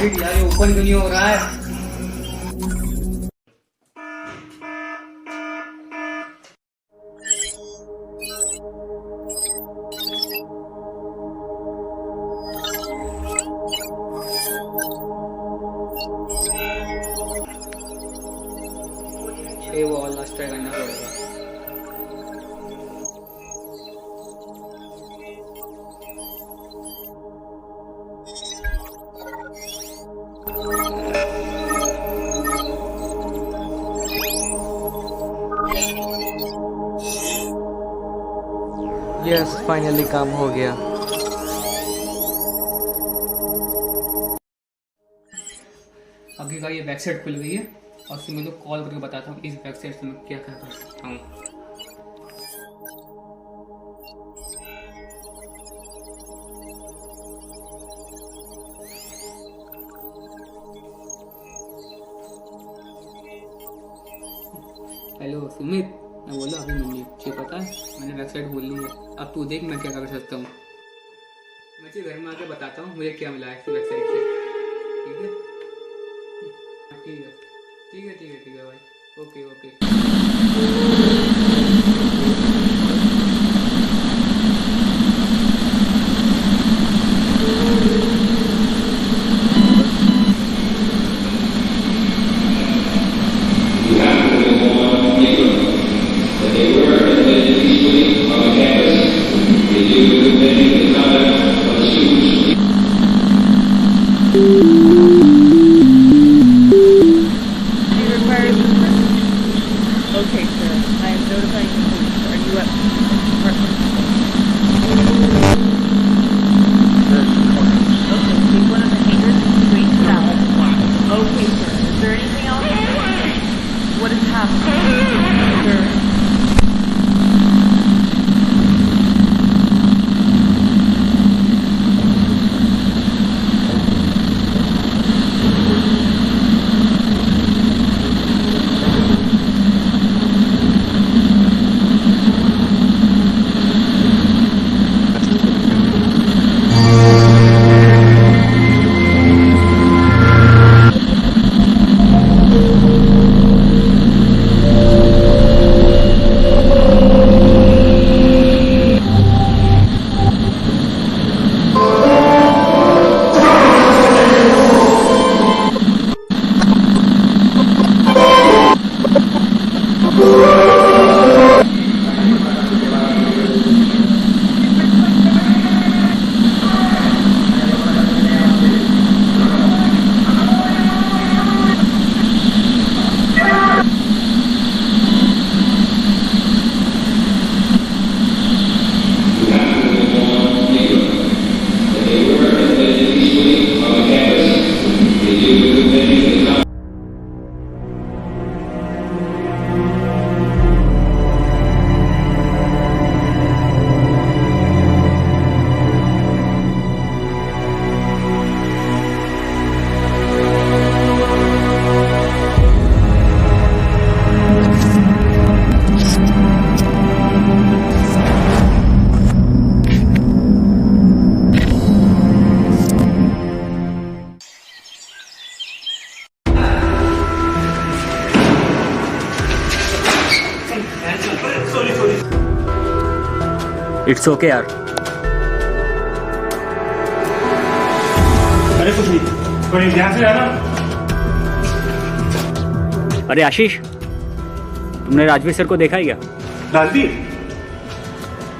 Shit यार, ये open क्यों नहीं हो रहा है? ये वो और लास्ट ट्राई करना पड़ेगा। यस, फाइनली काम हो गया। आगे का ये वेबसाइट खुल गई है और फिर मैं तो कॉल करके बताता हूँ इस वेबसाइट से मैं क्या क्या कर सकता हूँ। हेलो सुमित, मैं बोला अभी मुझे पता है मैंने वेबसाइट खोल ली है, अब तू देख मैं क्या कर सकता हूँ। मैं तुझे घर में आके बताता हूँ मुझे क्या मिला है इस वेबसाइट से। ठीक है ठीक है ठीक है ठीक है ठीक है भाई, okay okay. Okay, sir. I am notifying the police. Are you at Department? Okay, take one of the hangers straight south. Okay, sir. Is there anything else? What is happening? Sir. It's okay यार। अरे कुछ नहीं, थोड़ी ध्यान से जाना। अरे आशीष, तुमने राजवीर सर को देखा ही क्या? Rajveer?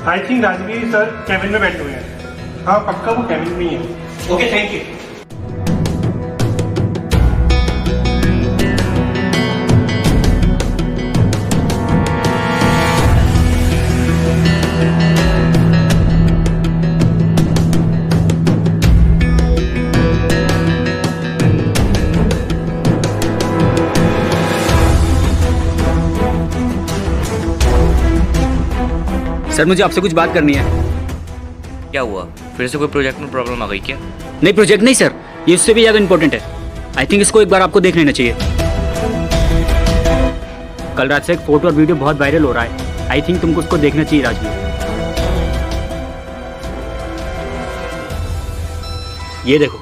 I think Rajveer sir cabin में बैठे हुए हैं। हाँ पक्का वो कैबिन में ही है। Okay thank you. सर मुझे आपसे कुछ बात करनी है। क्या हुआ? फिर से कोई प्रोजेक्ट में प्रॉब्लम आ गई क्या? नहीं प्रोजेक्ट नहीं सर, ये उससे भी ज़्यादा इंपॉर्टेंट है। आई थिंक इसको एक बार आपको देख लेना चाहिए। कल रात से एक फोटो और वीडियो बहुत वायरल हो रहा है। आई थिंक तुमको उसको देखना चाहिए राजवीर। ये देखो।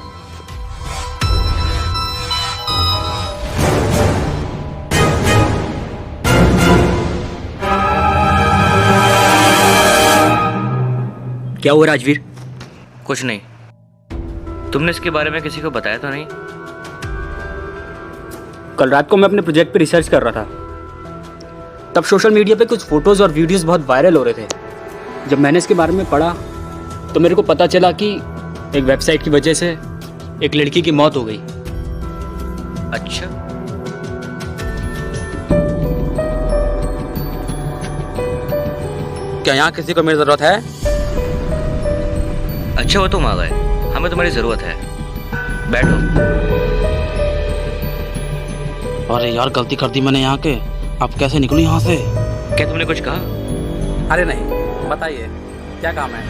क्या हुआ राजवीर? कुछ नहीं। तुमने इसके बारे में किसी को बताया तो नहीं? कल रात को मैं अपने प्रोजेक्ट पे रिसर्च कर रहा था, तब सोशल मीडिया पे कुछ फोटोज़ और वीडियोस बहुत वायरल हो रहे थे। जब मैंने इसके बारे में पढ़ा तो मेरे को पता चला कि एक वेबसाइट की वजह से एक लड़की की मौत हो गई। अच्छा, क्या यहाँ किसी को मेरी ज़रूरत है? अच्छा वो तुम आ गए, हमें तुम्हारी ज़रूरत है। बैठो। अरे यार गलती कर दी मैंने यहाँ के, अब कैसे निकलूँ यहाँ से? क्या तुमने कुछ कहा? अरे नहीं, बताइए क्या काम है?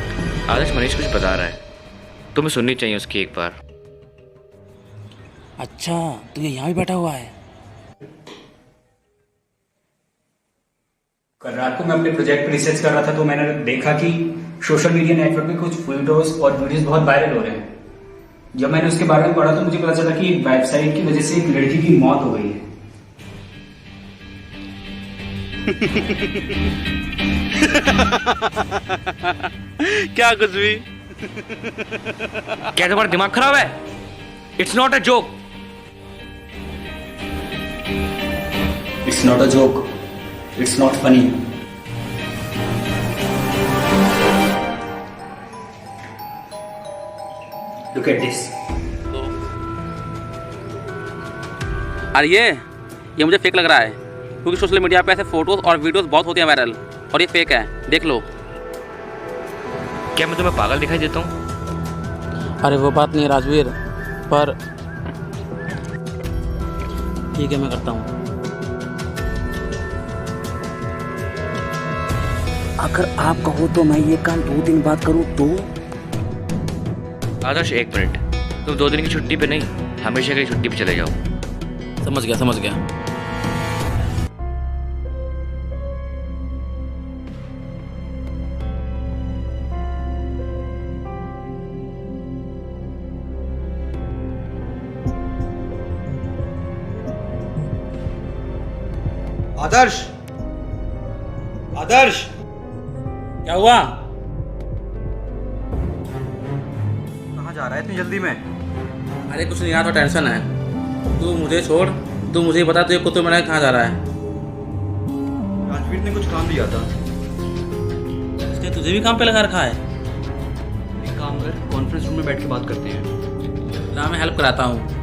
आदर्श मनीष कुछ बता रहा है, तुम्हें सुननी चाहिए उसकी एक बार। अच्छा तो ये यहाँ भी बैठा हुआ है। कल रात को मैं अपने प्रोजेक्ट पे रिसर्च कर रहा था तो मैंने देखा कि सोशल मीडिया नेटवर्क पे कुछ फोटोज और वीडियोस बहुत वायरल हो रहे हैं। जब मैंने उसके बारे में पढ़ा तो मुझे पता चला कि एक वेबसाइट की वजह से एक लड़की की मौत हो गई है। क्या कुछ भी? क्या तुम्हारा दिमाग खराब है? It's not a joke. It's not a joke, it's not funny. Look at this. अरे ये मुझे फेक लग रहा है, क्योंकि सोशल मीडिया पे ऐसे फोटोज और वीडियोस बहुत होते हैं वायरल, और ये फेक है, देख लो। क्या मैं तुम्हें पागल दिखाई देता हूँ? अरे वो बात नहीं है राजवीर, पर ठीक है मैं करता हूँ। अगर आप कहो तो मैं ये काम 2 दिन बाद करूँ तो? आदर्श एक मिनट, तुम 2 दिन की छुट्टी पे नहीं, हमेशा की छुट्टी पे चले जाओ। समझ गया समझ गया। आदर्श, आदर्श, क्या हुआ? कहाँ जा रहा है इतनी जल्दी में? अरे कुछ नहीं यार, तो टेंशन है। तू मुझे छोड़, तू मुझे ही बता तू ये कुत्ते में कहाँ जा रहा है? राजवीर ने कुछ काम दिया था। इसने तुझे भी काम पे लगा रखा है? एक काम कर, कॉन्फ्रेंस रूम में बैठ के बात करते हैं। ला मैं हेल्प कराता हूँ।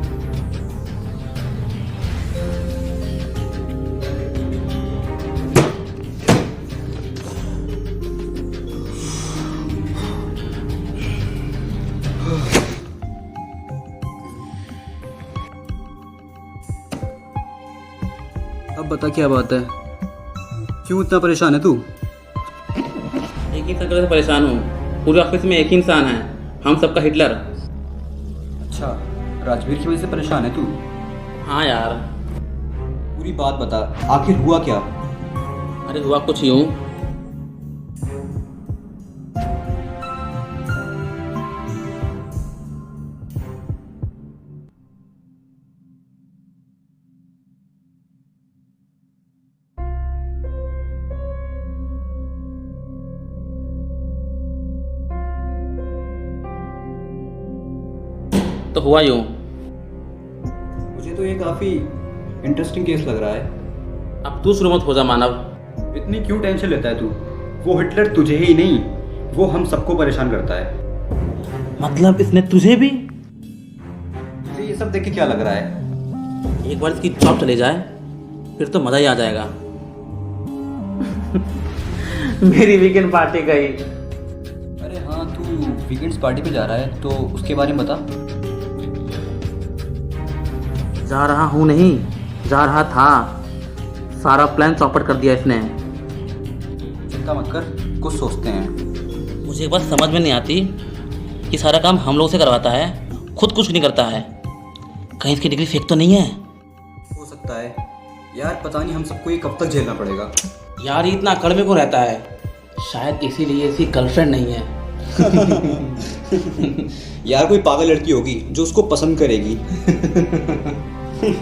अब बता क्या बात है, क्यों इतना परेशान है तू? एक ही इंसान से परेशान हूँ, पूरे ऑफिस में एक ही इंसान है, हम सबका हिटलर। अच्छा, राजवीर की वजह से परेशान है तू? हाँ यार। पूरी बात बता, आखिर हुआ क्या? अरे हुआ कुछ यूँ, तो हुआ यूँ। मुझे तो ये काफी इंटरेस्टिंग केस लग रहा है। अब तू शुरू मत हो जा मानव। इतनी क्यों टेंशन लेता है तू? वो हिटलर तुझे ही नहीं, वो हम सबको परेशान करता है। मतलब इसने तुझे भी? तुझे ये सब देख के क्या लग रहा है? एक बार इसकी जॉब चले जाए फिर तो मजा ही आ जाएगा। मेरी वीकेंड पार्टी गई। अरे हाँ, तू वीकेंड्स पार्टी पे जा रहा है तो उसके बारे में बता। जा रहा हूँ नहीं, जा रहा था। सारा प्लान चौपट कर दिया इसने। चिंता मत कर, कुछ सोचते हैं। मुझे एक बात समझ में नहीं आती कि सारा काम हम लोग से करवाता है, खुद कुछ नहीं करता है। कहीं इसकी डिग्री फेक तो नहीं है? हो सकता है यार, पता नहीं हम सबको ये कब तक झेलना पड़ेगा। यार ये इतना अकड़ में क्यों रहता है? शायद इसीलिए इसकी गर्लफ्रेंड नहीं है। यार कोई पागल लड़की होगी जो उसको पसंद करेगी। पता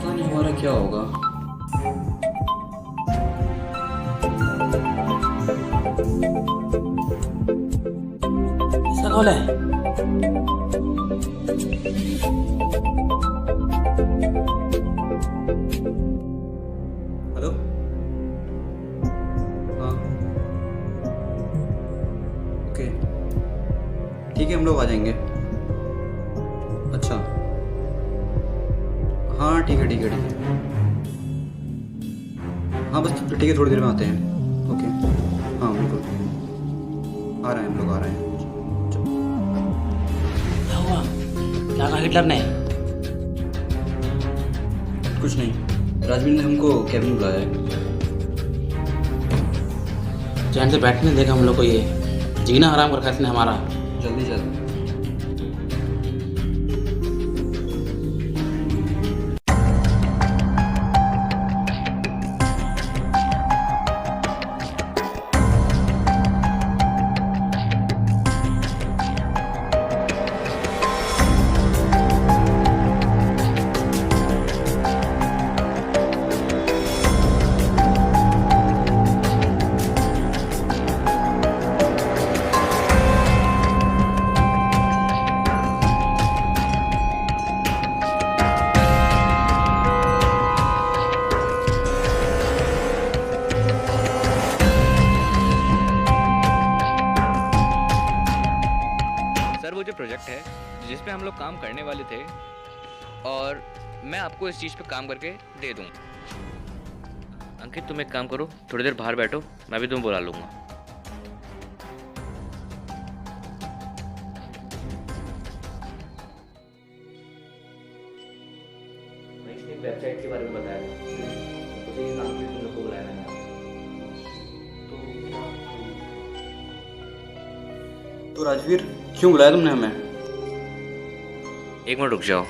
नहीं हमारा क्या होगा। कॉल है? हेलो। हाँ ओके ठीक है, हम लोग आ जाएंगे। अच्छा हाँ ठीक है ठीक है ठीक है। हाँ बस ठीक है, थोड़ी देर में आते हैं। ओके हाँ बिल्कुल आ रहे हैं, हम लोग आ रहे हैं। क्या हुआ? क्या कहा हिटलर ने? कुछ नहीं, राजवीर ने हमको कैबिन बुलाया है। चैन से बैठने देगा हम लोग को, ये जीना हराम कर रखा है इसने हमारा। जल्दी जल्दी। सर वो जो प्रोजेक्ट है जिस पे हम लोग काम करने वाले थे, और मैं आपको इस चीज़ पे काम करके दे दूँ। अंकित तुम एक काम करो, थोड़ी देर बाहर बैठो, मैं भी तुम्हें बुला लूँगा। वेबसाइट के बारे में बताया था, मुझे इस नाम से तुम लोग को बुलाया था। तो राजवीर क्यों बुलाया तुमने हमें? एक मिनट रुक जाओ,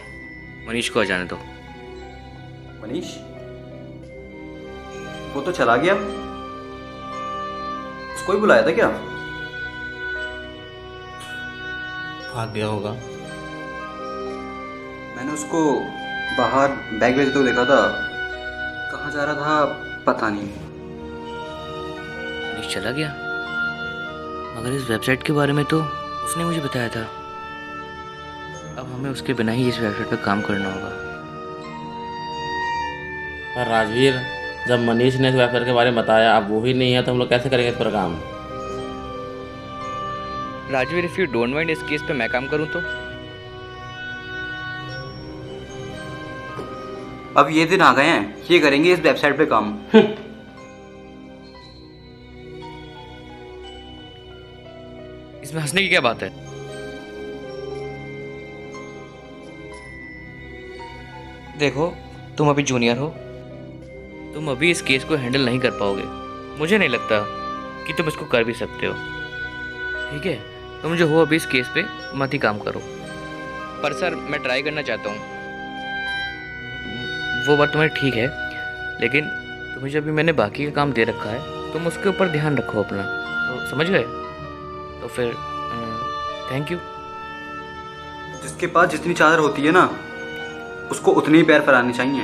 मनीष को आ जाने दो। मनीष वो तो चला गया, उसको ही बुलाया था क्या? भाग गया होगा। मैंने उसको बाहर बैग भेजते हुए देखा था, कहाँ जा रहा था पता नहीं। मनीष चला गया? मगर इस वेबसाइट के बारे में तो उसने मुझे बताया था। अब हमें उसके बिना ही इस वेबसाइट पर काम करना होगा। पर राजवीर, जब मनीष ने इस वेबसाइट के बारे में बताया, अब वो ही नहीं है तो हम लोग कैसे करेंगे इस पर काम? Rajveer, if you don't mind इस केस पे मैं काम करूं तो? अब ये दिन आ गए हैं, ये करेंगे इस वेबसाइट पे काम। इसमें हंसने की क्या बात है? देखो, तुम अभी जूनियर हो, तुम अभी इस केस को हैंडल नहीं कर पाओगे। मुझे नहीं लगता कि तुम इसको कर भी सकते हो। ठीक है, तुम जो हो अभी इस केस पे मत ही काम करो। पर सर, मैं ट्राई करना चाहता हूँ। वो बात तुम्हारी ठीक है, लेकिन तुम्हें जब भी मैंने बाकी का काम दे रखा है, तुम उसके ऊपर ध्यान रखो अपना। तो समझ गए? तो फिर थैंक यू। जिसके पास जितनी चादर होती है ना, उसको उतनी ही पैर फैलाने चाहिए।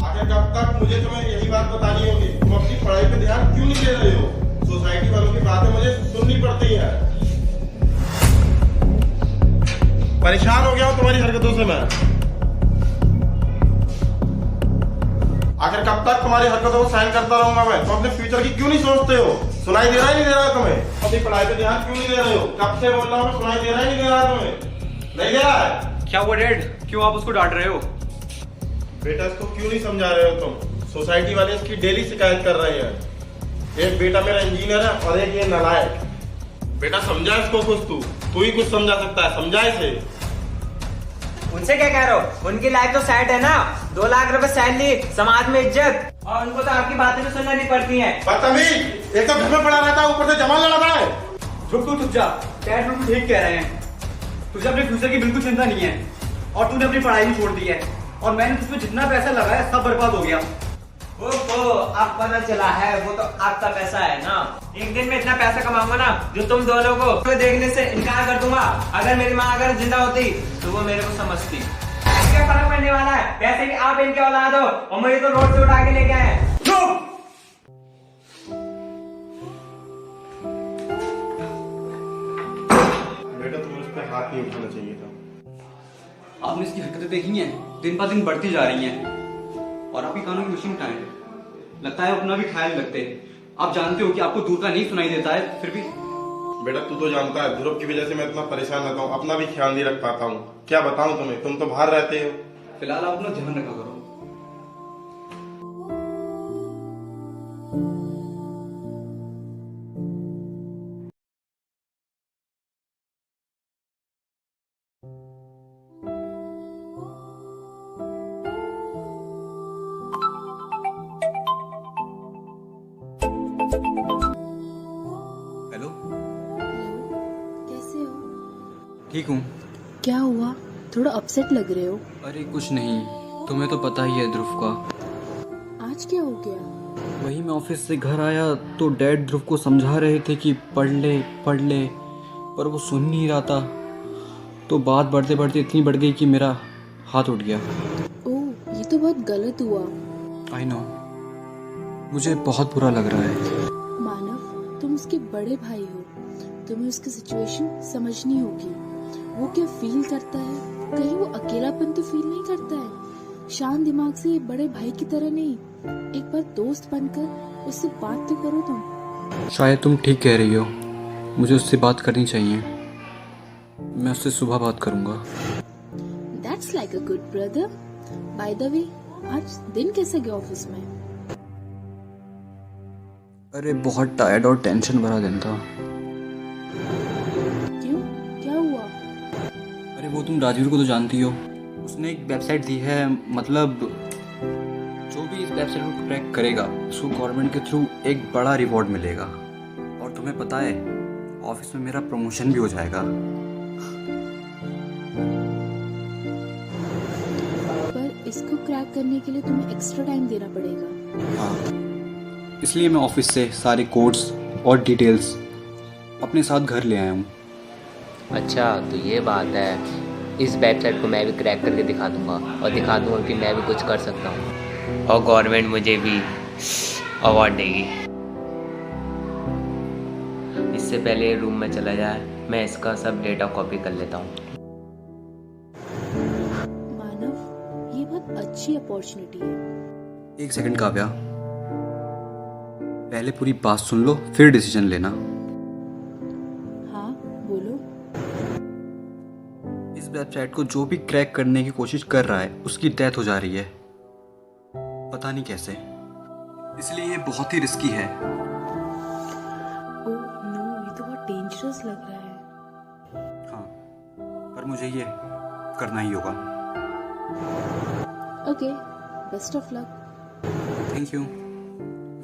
आखिर कब तक मुझे तुम्हें यही बात बतानी होगी? तुम अपनी पढ़ाई पे ध्यान क्यों नहीं दे रहे हो? सोसाइटी वालों की बातें मुझे सुननी पड़ती है। परेशान हो गया हूँ तुम्हारी हरकतों से मैं। आखिर कब तक तुम्हारी हरकतों को सहन करता रहूंगा मैं? तुम अपने फ्यूचर की क्यों नहीं सोचते हो? सुनाई दे रहा ही नहीं दे रहा तुम्हें? अपनी पढ़ाई पे ध्यान क्यों नहीं दे रहे हो? कब से बोल रहा हूँ, सुनाई दे रहा ही नहीं दे रहा तुम्हें? नहीं दे रहा है? क्या हुआ डैड, क्यों आप उसको डांट रहे हो? बेटा, इसको क्यों नहीं समझा रहे हो तुम? सोसाइटी वाले इसकी डेली शिकायत कर रहे हैं। एक बेटा मेरा इंजीनियर है और एक ये नालायक। बेटा समझा इसको कुछ, तू ही कुछ समझा सकता है, समझा इसे। उनसे क्या कह रहे हो? उनकी लाइफ तो सेट है ना, 2 लाख रुपए सैलरी, समाज में इज्जत, और उनको तो आपकी बातें भी सुनना नहीं पड़ती हैं। बदतमीज, एक तो घर में पड़ा रहता है, ऊपर से जमा लड़ा है। चुप जा, डैड बिल्कुल ठीक कह रहे हैं। तुझे अपने फ्यूचर की बिल्कुल चिंता नहीं है, और तूने अपनी पढ़ाई भी छोड़ दी है, और मैंने तुझमें जितना पैसा लगाया सब बर्बाद हो गया। ओहो, अब पता चला है, वो तो आपका पैसा है ना। एक दिन में इतना पैसा कमाऊंगा ना, जो तुम दोनों को देखने से इनकार कर दूंगा। अगर मेरी माँ अगर जिंदा होती तो वो मेरे को समझती। क्या फर्क पड़ने वाला है? पैसे भी आप इनके औलाद हो, और मुझे तो रोड से उठा के लेके आए। हाथ नहीं उठाना चाहिए था। आपने इसकी हरकतें देखी हैं, दिन ब दिन बढ़ती जा रही हैं और आप ही कानों की मशीन उठाए। लगता है अपना भी ख्याल रखते। आप जानते हो कि आपको दूर का नहीं सुनाई देता है, फिर भी। बेटा तू तो जानता है ध्रुव की वजह से मैं इतना परेशान रहता हूँ, अपना भी ख्याल नहीं रख पाता हूँ। क्या बताऊँ तुम्हें, तुम तो बाहर रहते हो। फिलहाल आप अपना ध्यान रखा करो। हेलो, कैसे हो? ठीक हूँ। क्या हुआ? थोड़ा अपसेट लग रहे हो। अरे कुछ नहीं, तुम्हें तो पता ही है ध्रुव का। आज क्या हो गया? वही मैं ऑफिस से घर आया तो डैड ध्रुव को समझा रहे थे कि पढ़ ले, पर वो सुन नहीं रहा था। तो बात बढ़ते बढ़ते इतनी बढ़ गई कि मेरा हाथ उठ गया। ओह, ये तो बहुत गलत हुआ। आई नो, मुझे बहुत बुरा लग रहा है। मानव, तुम उसके बड़े भाई हो, तुम्हें उसकी सिचुएशन समझनी होगी। वो क्या फील करता है, कहीं वो अकेलापन तो फील नहीं करता है? शांत दिमाग से बड़े भाई की तरह नहीं, एक बार दोस्त बनकर उससे बात तो करो तुम। शायद तुम ठीक कह रही हो, मुझे उससे बात करनी चाहिए। मैं उससे सुबह बात करूंगा। That's like a good brother. By the way, आज दिन कैसे गया ऑफिस में? अरे बहुत टायर्ड और टेंशन भरा दिन था। क्यों, क्या हुआ? अरे वो तुम राजवीर को तो जानती हो, उसने एक वेबसाइट दी है। मतलब जो भी इस वेबसाइट को क्रैक करेगा उसको गवर्नमेंट के थ्रू एक बड़ा रिवॉर्ड मिलेगा। और तुम्हें पता है ऑफिस में मेरा प्रमोशन भी हो जाएगा। पर इसको क्रैक करने के लिए तुम्हें एक्स्ट्रा टाइम देना पड़ेगा। हाँ, इसलिए मैं ऑफिस से सारे कोड्स और डिटेल्स अपने साथ घर ले आया हूँ। अच्छा, तो ये बात है। इस वेबसाइट को मैं भी क्रैक करके दिखा दूंगा और दिखा दूंगा कि मैं भी कुछ कर सकता हूँ और गवर्नमेंट मुझे भी अवार्ड देगी। इससे पहले रूम में चला जाए, मैं इसका सब डेटा कॉपी कर लेता हूँ। मानव, ये बहुत अच्छी अपॉर्चुनिटी है। एक सेकंड काव्या, पहले पूरी बात सुन लो फिर डिसीजन लेना। हाँ, बोलो। इस वेबसाइट को जो भी क्रैक करने की कोशिश कर रहा है उसकी डेथ हो जा रही है, पता नहीं कैसे। इसलिए ये बहुत ही रिस्की है। ओह नो, ये तो बहुत डेंजरस लग रहा है। हाँ, पर मुझे ये करना ही होगा। Okay, best of luck. Thank you.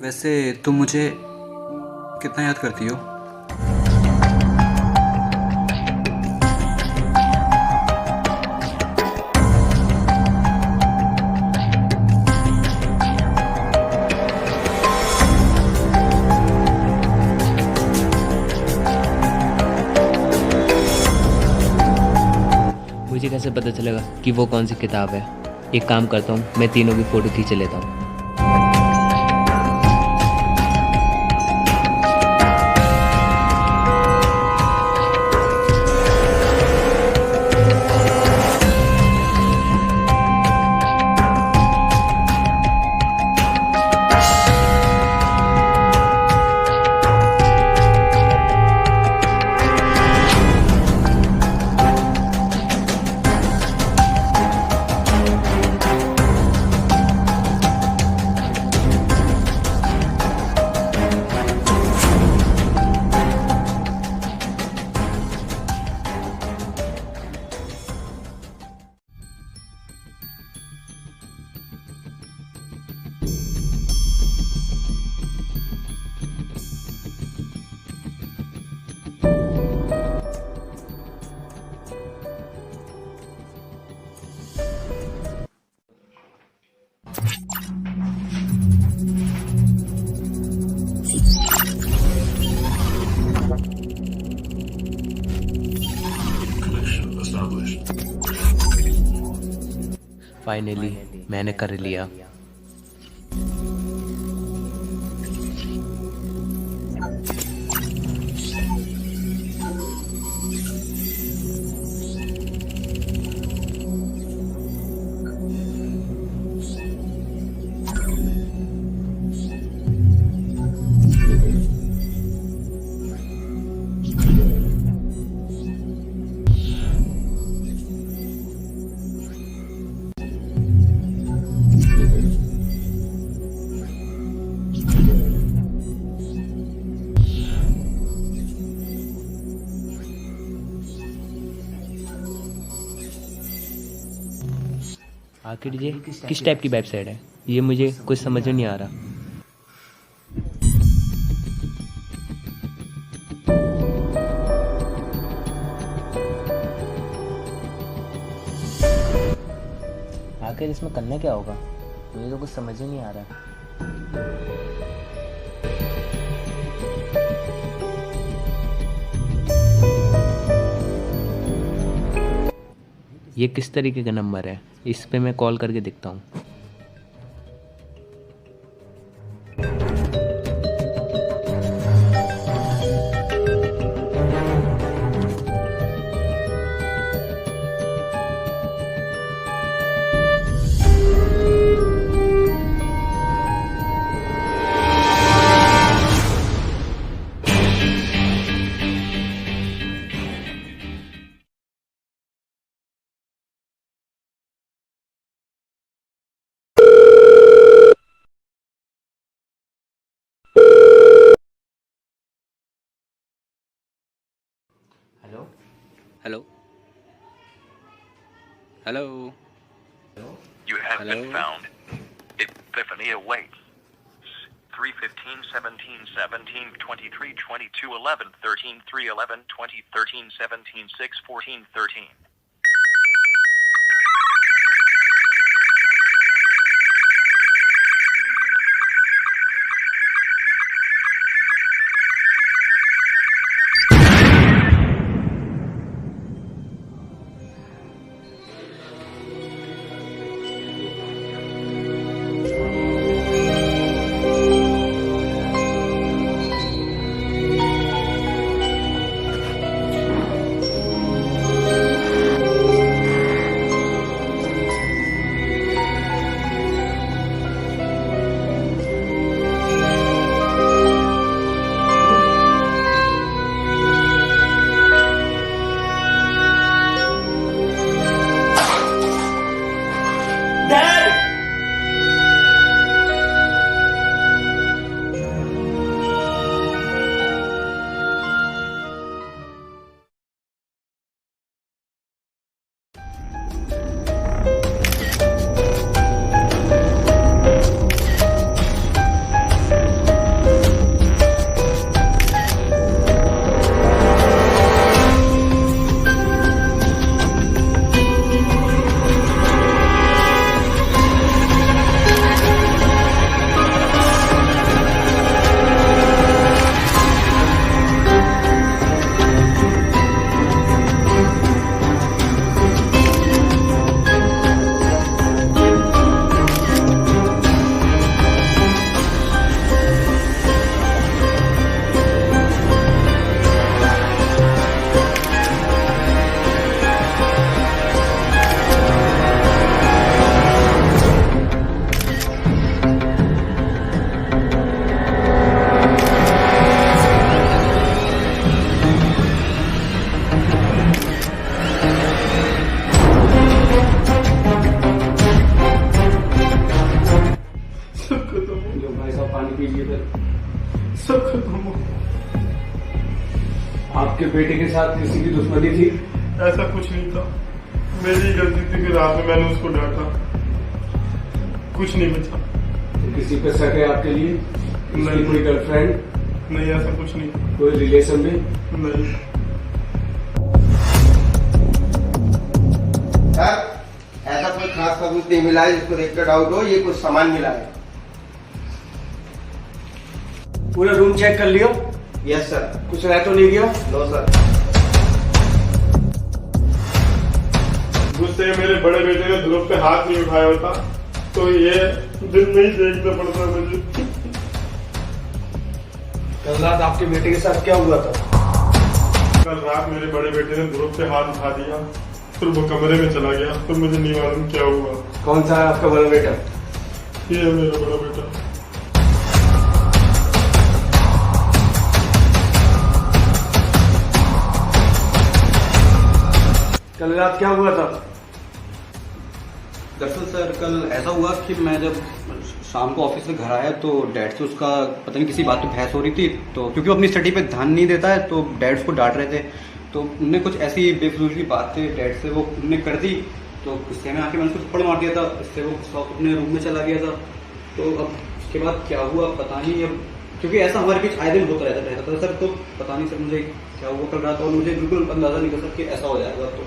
वैसे तुम मुझे कितना याद करती हो? मुझे कैसे पता चलेगा कि वो कौन सी किताब है? एक काम करता हूँ, मैं तीनों की फ़ोटो खींच लेता हूँ। फाइनली मैंने कर लिया। आखिर ये किस टाइप की वेबसाइट है, ये मुझे कुछ समझ में नहीं आ रहा। आखिर इसमें करना क्या होगा, मुझे तो कुछ समझ ही नहीं आ रहा। ये किस तरीके का नंबर है, इस पे मैं कॉल करके देखता हूँ। Hello hello hello You have been found. Epiphany awaits. 3:15, 17, 17, 23, 22, 11, 13, 3, 11, 20, 13, 17, 6, 14, 13. आपके बेटे के साथ किसी की दुश्मनी थी? ऐसा कुछ नहीं था, मेरी गलती थी कि रात में मैंने उसको डांटा, कुछ नहीं बचा। तो किसी पे शक है आपके लिए? नहीं। कोई गर्लफ्रेंड? नहीं, ऐसा कुछ नहीं। कोई रिलेशन में? नहीं। सर, ऐसा कोई खास सबूत नहीं मिला है जिसको देखकर डाउट हो ये कुछ सामान मिला है। पूरा रूम चेक कर लियो? Yes sir. कुछ रह तो नहीं गया? No sir. गुस्से में मेरे बड़े बेटे ने ध्रुव पे हाथ नहीं उठाया होता तो ये दिन में ही देखना पड़ता मुझे। कल रात आपके बेटे के साथ क्या हुआ था? कल रात मेरे बड़े बेटे ने ध्रुव पे हाथ उठा दिया, फिर वो कमरे में चला गया, फिर मुझे नहीं मालूम क्या हुआ। कौन सा है आपका बड़ा बेटा? ये है मेरा बड़ा बेटा। कल रात क्या हुआ था? दरअसल सर कल ऐसा हुआ कि मैं जब शाम को ऑफिस से घर आया तो डैड से उसका पता नहीं किसी बात पे बहस हो रही थी, तो क्योंकि वो अपनी स्टडी पे ध्यान नहीं देता है तो डैड उसको डांट रहे थे, तो उनने कुछ ऐसी बेफजूल की बातें डैड से वो उनने कर दी, तो गुस्से में आके मैंने उसको थप्पड़ मार दिया था, इससे वो अपने रूम में चला गया था। तो अब उसके बाद क्या हुआ पता नहीं, अब क्योंकि ऐसा हमारे बीच आए दिन होता रहता था सर, तो पता नहीं सर मुझे क्या हुआ कल रात, और मुझे बिल्कुल अंदाजा नहीं था सर कि ऐसा हो जाएगा। तो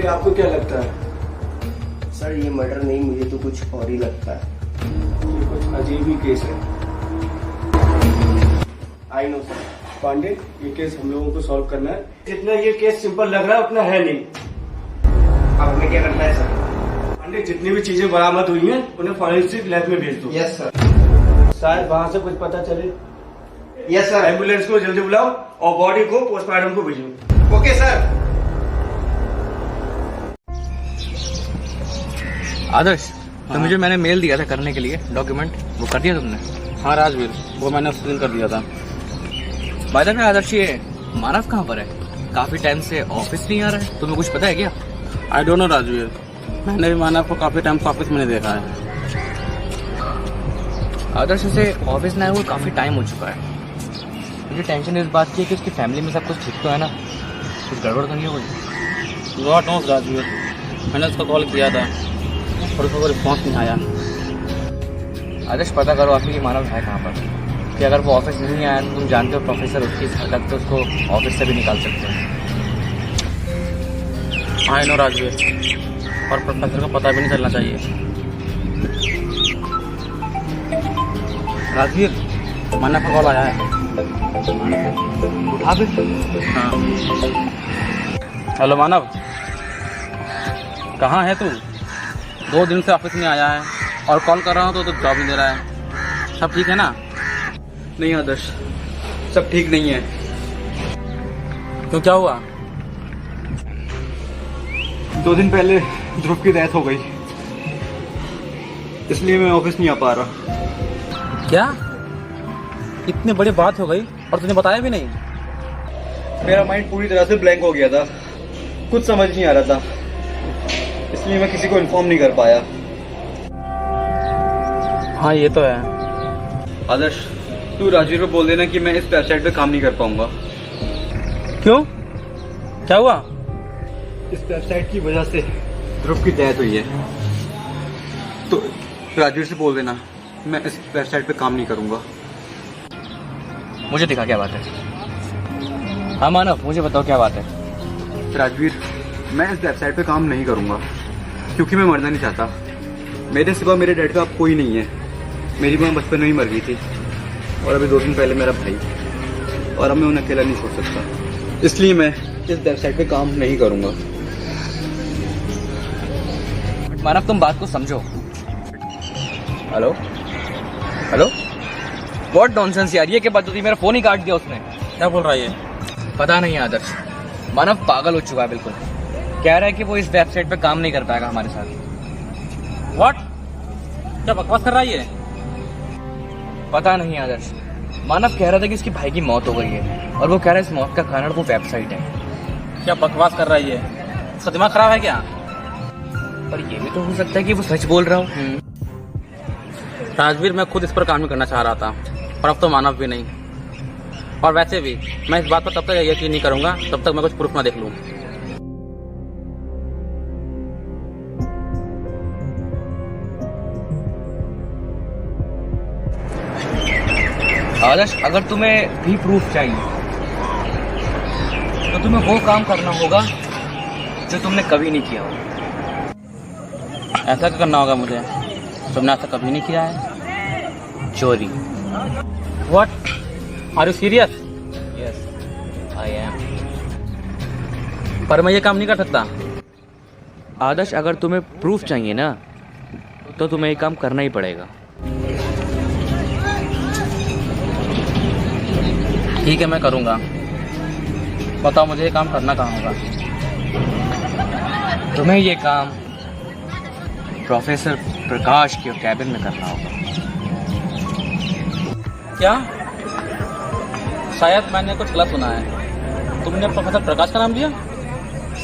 आपको क्या लगता है? सर ये मर्डर नहीं, मुझे तो कुछ और ही लगता है। ये कुछ अजीब ही केस है। I know sir. पांडे, ये केस हम लोगों को सॉल्व करना है। जितना ये केस सिंपल लग रहा है उतना है नहीं। अब हमें क्या करना है सर? पांडे, जितनी भी चीजें बरामद हुई हैं उन्हें फॉरेंसिक लैब में भेज दो। Yes sir. शायद वहां से कुछ पता चले। Yes sir. एम्बुलेंस को जल्दी बुलाओ और बॉडी को पोस्टमार्टम को भेजो। Okay sir. आदर्श, तो मुझे मैंने मेल दिया था करने के लिए डॉक्यूमेंट, वो कर दिया तुमने? हाँ राजवीर, वो मैंने उस दिन कर दिया था। बाय द वे आदर्श, ये मानव कहाँ पर है? काफी टाइम से ऑफिस नहीं आ रहा है, तुम्हें कुछ पता है क्या? आई डोंट नो राजवीर, मैंने भी मानव को काफी टाइम से ऑफिस में नहीं देखा है। आदर्श से ऑफिस ना हुए काफी टाइम हो चुका है। मुझे टेंशन इस बात की है कि उसकी फैमिली में सब कुछ ठीक तो है ना, कुछ गड़बड़ तो नहीं हो गई? गॉड नोस राजवीर, मैंने उसको कॉल किया था पर उसका रिस्पॉन्स नहीं आया। आदर्श, पता करो आखिर मानव है कहाँ पर, कि अगर वो ऑफिस नहीं आया तो तुम जानते हो प्रोफेसर उसकी हरकत तो उसको ऑफिस से भी निकाल सकते हैं। आई नो राजवीर, और प्रोफेसर को पता भी नहीं चलना चाहिए। राजवीर, मानव का कॉल आया है। उठा भी? हाँ। हेलो मानव, कहाँ है तू? 2 दिन से ऑफिस में आया है और कॉल कर रहा हूँ तो जवाब नहीं दे रहा है। सब ठीक है ना? नहीं आदर्श, सब ठीक नहीं है। तो क्या हुआ? 2 दिन पहले ध्रुव की डेथ हो गई, इसलिए मैं ऑफिस नहीं आ पा रहा। क्या? इतनी बड़ी बात हो गई और तुझे बताया भी नहीं? मेरा माइंड पूरी तरह से ब्लैंक हो गया था, कुछ समझ नहीं आ रहा था, इसलिए मैं किसी को इन्फॉर्म नहीं कर पाया। हाँ ये तो है। आदर्श, तू राजीव को बोल देना कि मैं इस वेबसाइट पे काम नहीं कर पाऊंगा। क्यों? क्या हुआ? इस वेबसाइट की वजह से ध्रुव की डेथ हुई है, तो राजीव से बोल देना मैं इस वेबसाइट पे काम नहीं करूंगा। मुझे दिखा क्या बात है। हाँ मानव, मुझे बताओ क्या बात है। राजवीर, मैं इस वेबसाइट पे काम नहीं करूंगा क्योंकि मैं मरना नहीं चाहता। मेरे सिवा मेरे डैड का अब कोई नहीं है। मेरी माँ बचपन में ही मर गई थी और अभी 2 दिन पहले मेरा भाई, और अब मैं उन्हें अकेला नहीं छोड़ सकता, इसलिए मैं इस वेबसाइट पे काम नहीं करूंगा। मानव, तुम बात को समझो। हेलो हेलो, व्हाट नॉनसेंस यार, ये क्या बात होती है? मेरा फोन ही काट दिया उसने। क्या बोल रहा है ये? पता नहीं आदर्श, मानव पागल हो चुका है बिल्कुल। कह रहा है कि वो इस वेबसाइट पे काम नहीं कर पाएगा हमारे साथ। व्हाट? क्या बकवास कर रहा है ये? पता नहीं आदर्श, मानव कह रहा था कि उसके भाई की मौत हो गई है और वो कह रहा है इस मौत का कारण वो वेबसाइट है। क्या बकवास कर रहा है ये? उसका दिमाग खराब है क्या? पर ये भी तो हो सकता है कि वो सच बोल रहा हो। राजवीर, मैं खुद इस पर काम नहीं करना चाह रहा था, पर अब तो मानव भी नहीं, और वैसे भी मैं इस बात पर तब तक यकीन नहीं करूंगा तब तक मैं कुछ प्रूफ ना देख लूं। आदर्श, अगर तुम्हें भी प्रूफ चाहिए तो तुम्हें वो काम करना होगा जो तुमने कभी नहीं किया होगा। ऐसा क्या करना होगा मुझे? तुमने ऐसा कभी नहीं किया है। चोरी। What? Are you serious? Yes I am. पर मैं ये काम नहीं कर सकता। आदर्श, अगर तुम्हें प्रूफ चाहिए ना तो तुम्हें ये काम करना ही पड़ेगा। ठीक है, मैं करूंगा। बताओ मुझे ये काम करना कहाँ होगा? तुम्हें ये काम प्रोफेसर प्रकाश के कैबिन में करना होगा। क्या? शायद मैंने कुछ गलत सुना है। तुमने प्रोफेसर प्रकाश का नाम लिया?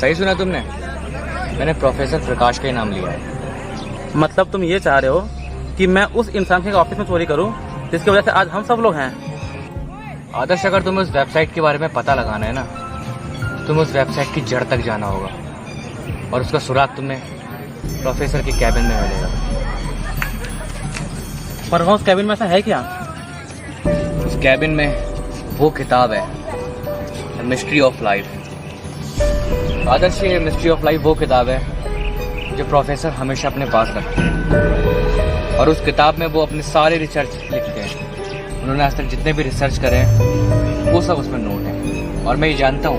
सही सुना तुमने, मैंने प्रोफेसर प्रकाश का ही नाम लिया है। मतलब तुम ये चाह रहे हो कि मैं उस इंसान के ऑफिस में चोरी करूं जिसकी वजह से आज हम सब लोग हैं? आदर्श, अगर तुम्हें उस वेबसाइट के बारे में पता लगाना है ना, तुम्हें उस वेबसाइट की जड़ तक जाना होगा और उसका सुराग तुम्हें प्रोफेसर के कैबिन में मिलेगा। पर वहाँ उस कैबिन में ऐसा है क्या? उस कैबिन में वो किताब है, द मिस्ट्री ऑफ लाइफ। आदर्श, ये मिस्ट्री ऑफ लाइफ वो किताब है जो प्रोफेसर हमेशा अपने पास रखते हैं और उस किताब में वो अपने सारे रिसर्च लिखते हैं। उन्होंने आज तक जितने भी रिसर्च करे हैं वो सब उसमें नोट है और मैं ये जानता हूँ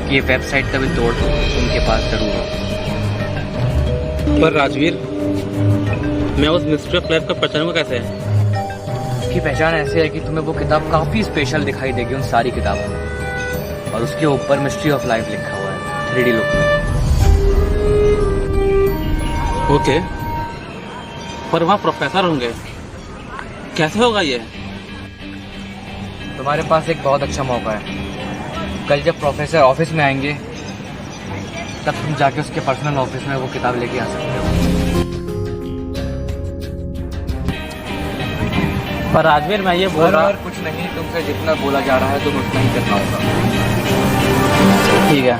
कि ये वेबसाइट का भी तोड़ उनके पास जरूर हो। पर राजवीर, मैं उस मिस्ट्री ऑफ लाइफ का पहचानूंगा कैसे? उसकी पहचान ऐसे है कि तुम्हें वो किताब काफ़ी स्पेशल दिखाई देगी उन सारी किताबों में, और उसके ऊपर मिस्ट्री ऑफ लाइफ लिखा हुआ है 3D लुक में। ओके, पर वहाँ प्रोफेसर होंगे, कैसे होगा ये? तुम्हारे पास एक बहुत अच्छा मौका है। कल जब प्रोफेसर ऑफिस में आएंगे तब तुम जाके उसके पर्सनल ऑफिस में वो किताब लेके आ सकते हो। पर राजवीर, मैं ये बोल रहा और कुछ नहीं, तुमसे जितना बोला जा रहा है तुम उतना ही करना होगा। ठीक है।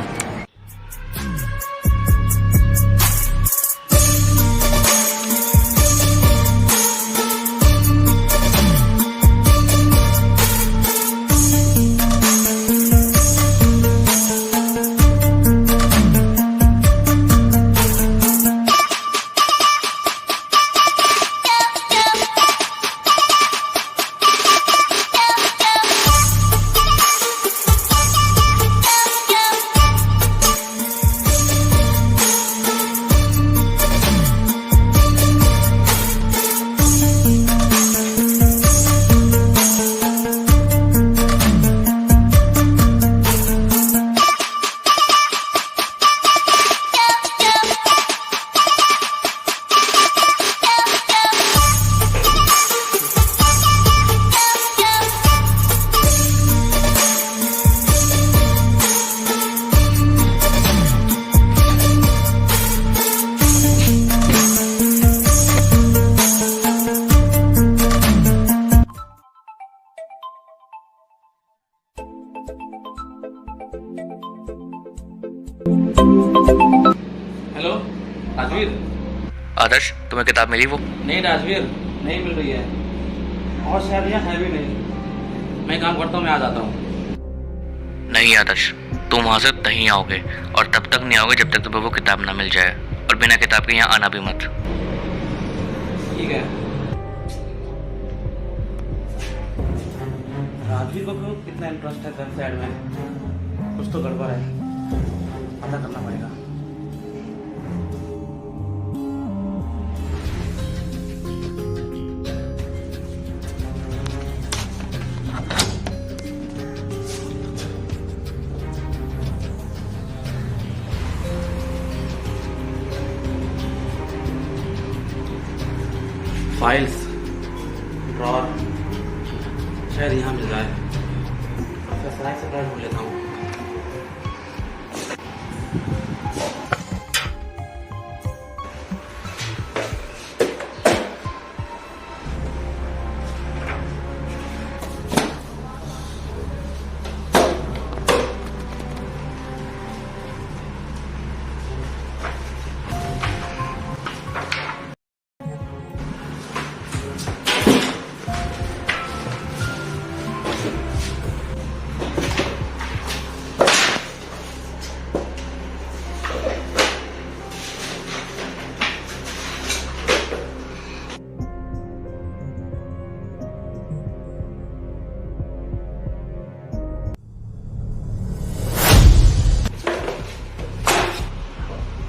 हेलो राजवीर। आदर्श, तुम्हें किताब मिली वो? नहीं राजवीर, नहीं मिल रही है और शायद यहाँ है भी नहीं। मैं काम करता हूँ, मैं आ जाता हूँ। नहीं आदर्श, तुम वहाँ से नहीं आओगे और तब तक नहीं आओगे जब तक तुम्हें वो किताब ना मिल जाए, और बिना किताब के यहाँ आना भी मत। ठीक है। राजवीर को क्यों कितना इंटरेस्ट है वेबसाइट में? कुछ तो गड़बड़ है, पता करना पड़ेगा। फाइल्स, ड्रॉर, शायद यहाँ मिल जाए। फ्लैश से ढूंढ लेता हूँ।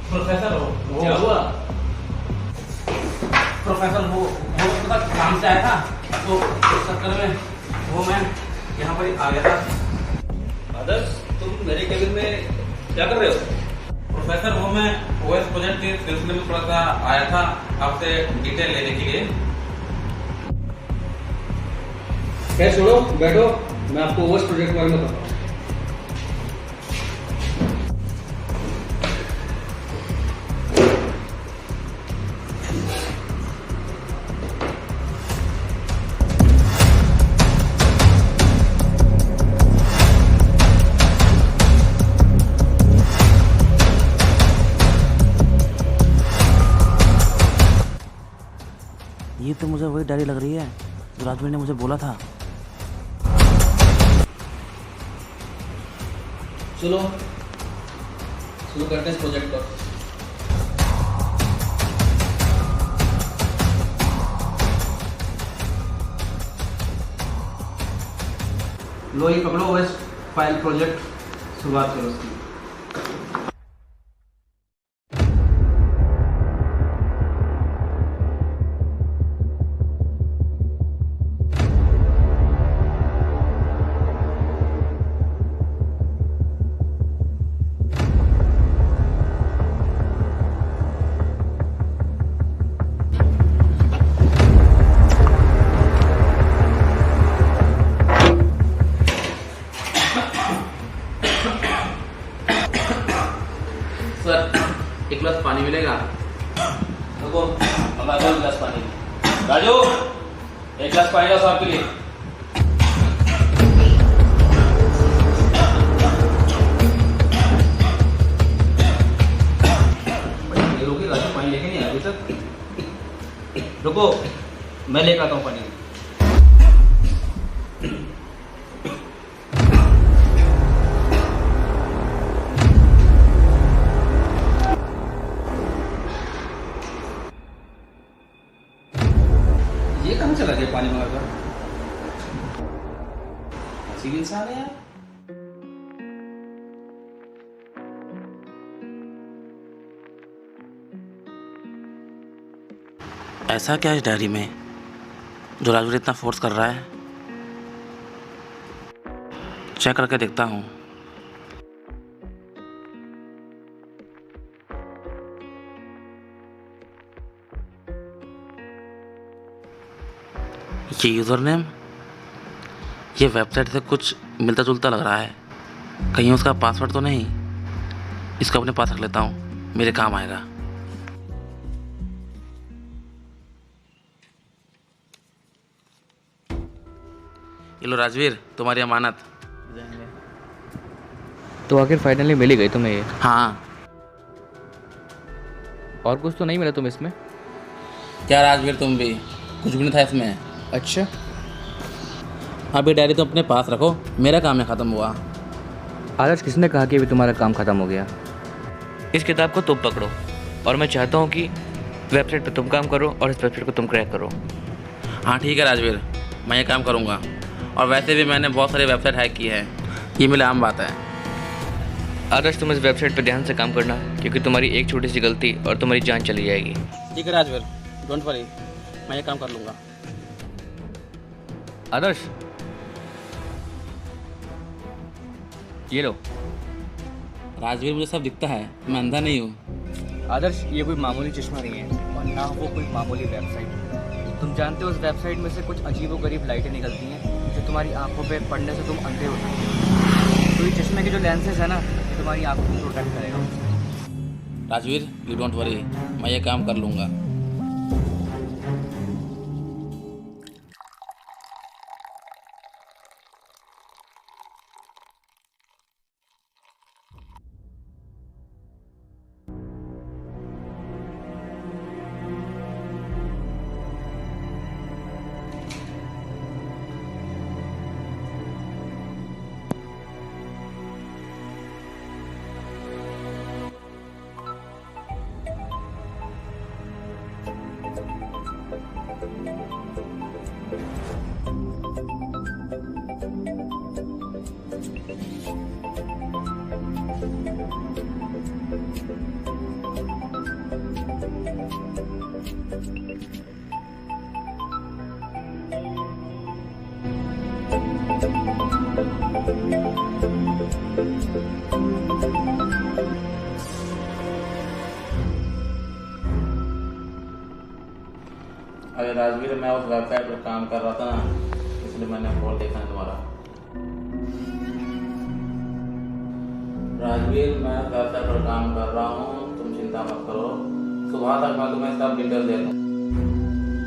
प्रोफेसर हो क्या हुआ? प्रोफेसर वो पता काम से आया था, तो इस चक्कर में वो मैं यहाँ पर आ गया था। आदर्श, तुम मेरे केबिन में क्या कर रहे हो? प्रोफेसर, वो मैं ओएस प्रोजेक्ट के सिलसिले में थोड़ा सा आया था आपसे डिटेल लेने के लिए। खैर छोड़ो, बैठो, मैं आपको ओएस प्रोजेक्ट के बारे में बताऊँ। ये तो मुझे वही डायरी लग रही है जो राजवीर ने मुझे बोला था। चलो शुरू करते हैं इस प्रोजेक्ट को। लो ये पकड़ो ओएस फाइल प्रोजेक्ट, शुरुआत करो उसकी। सर एक गिलास पानी मिलेगा? रुको अब आता हूँ गिलास पानी। राजू एक गिलास पानी लाओ साहब के लिए। भाई रुकिए, राजू पानी लेके नहीं आया अभी तक। रुको मैं लेकर आता हूँ पानी। ये कहाँ चला गया पानी मंगा कर? अजीब इंसान है यार। ऐसा क्या है इस डायरी में जो राजवीर इतना फोर्स कर रहा है? चेक करके देखता हूँ। ये यूज़र नेम, ये वेबसाइट से कुछ मिलता जुलता लग रहा है। कहीं उसका पासवर्ड तो नहीं? इसको अपने पास रख लेता हूँ, मेरे काम आएगा। ये लो राजवीर, तुम्हारी अमानत। तो आखिर फाइनली मिल ही गई तुम्हें ये? हाँ। और कुछ तो नहीं मिला तुम इसमें? क्या राजवीर, तुम भी? कुछ भी नहीं था इसमें। अच्छा, अब ये डायरी तुम अपने पास रखो, मेरा काम है ख़त्म हुआ। आदर्श किसने कहा कि अभी तुम्हारा काम ख़त्म हो गया? इस किताब को तुम पकड़ो और मैं चाहता हूँ कि वेबसाइट पे तुम काम करो और इस वेबसाइट को तुम क्रैक करो। हाँ ठीक है राजवीर, मैं ये काम करूँगा। और वैसे भी मैंने बहुत सारी वेबसाइट हैक की है, ये मेरी आम बात है। आदर्श तुम इस वेबसाइट पे ध्यान से काम करना, क्योंकि तुम्हारी एक छोटी सी गलती और तुम्हारी जान चली जाएगी। ठीक है राजवीर, डोंट वरी, मैं ये काम कर लूँगा। आदर्श ये लो। राजवीर मुझे सब दिखता है, मैं अंधा नहीं हूँ। आदर्श ये कोई मामूली चश्मा नहीं है और ना वो कोई मामूली वेबसाइट। तुम जानते हो उस वेबसाइट में से कुछ अजीबोगरीब लाइटें निकलती हैं जो तुम्हारी आंखों पे पड़ने से तुम अंधे हो सकते हो। तो ये चश्मे के जो लेंसेज है ना, ये तुम्हारी आंखों को प्रोटेक्ट करेगा। राजवीर यू डोंट वरी, मैं ये काम कर लूँगा। अरे राजवीर, मैं उस वेबसाइट पर काम कर रहा था ना, इसलिए मैंने कॉल देखा है तुम्हारा। राजवीर मैं वेबसाइट पर काम कर रहा हूँ, तुम चिंता मत करो, सुबह तक मैं तुम्हें सब डिटेल दे दूँ।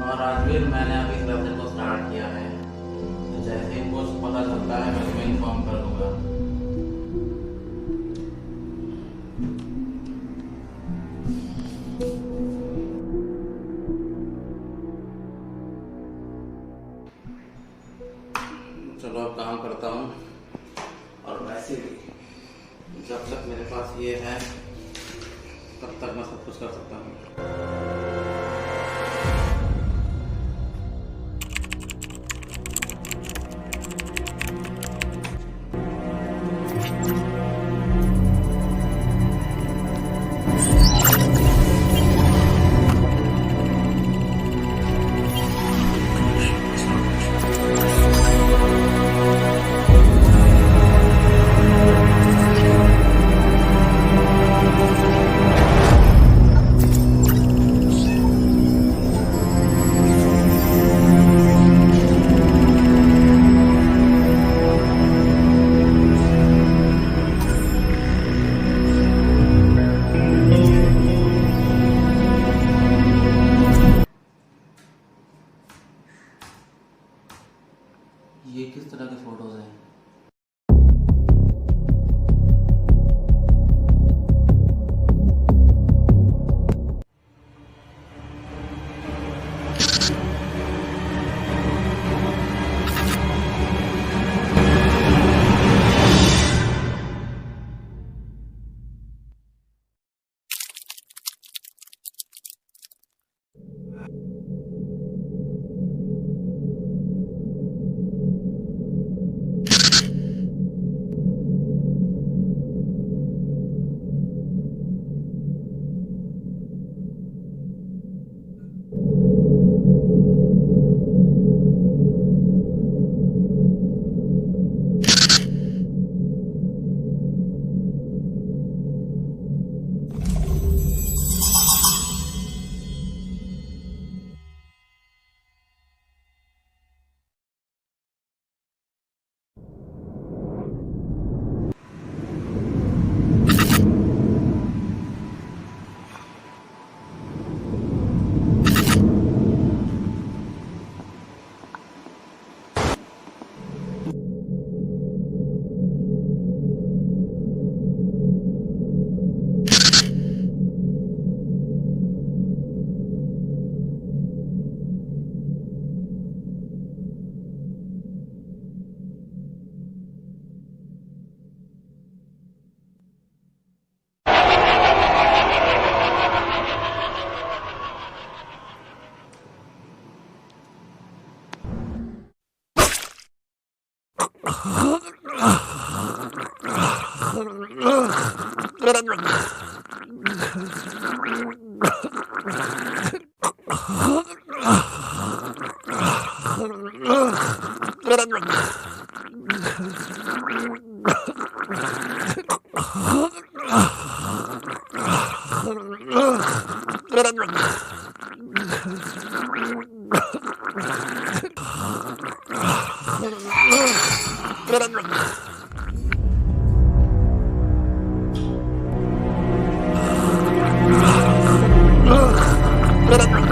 और राजवीर मैंने अभी इस वेबसाइट को स्टार्ट किया है, तो जैसे ही कुछ पता चलता है मैं तुम्हें इन्फॉर्म कर दूँगा। Ugh.